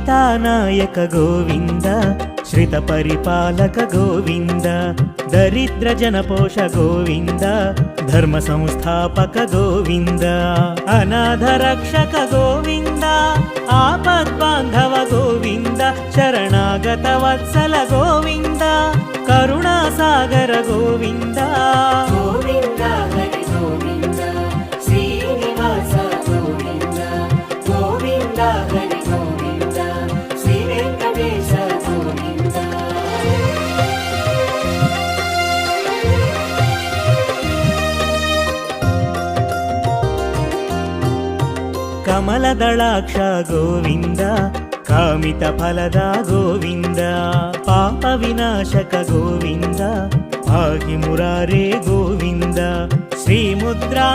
సీతానాయక గోవింద శ్రిత పరిపాలక గోవింద దరిద్ర జనపోష గోవింద ధర్మ సంస్థాపక గోవింద అనాథ రక్షక గోవింద ఆపద్బాంధవ గోవింద శరణాగత వత్సల గోవింద కరుణాసాగర గోవింద గోవింద హరి గోవింద శ్రీనివాస గోవింద గోవింద హరి గోవింద శ్రీ వెంకటేశ గోవింద కమలదళాక్ష గోవింద కామిత ఫలద గోవింద పాప వినాశక గోవింద భాగి మురారే గోవింద శ్రీముద్రా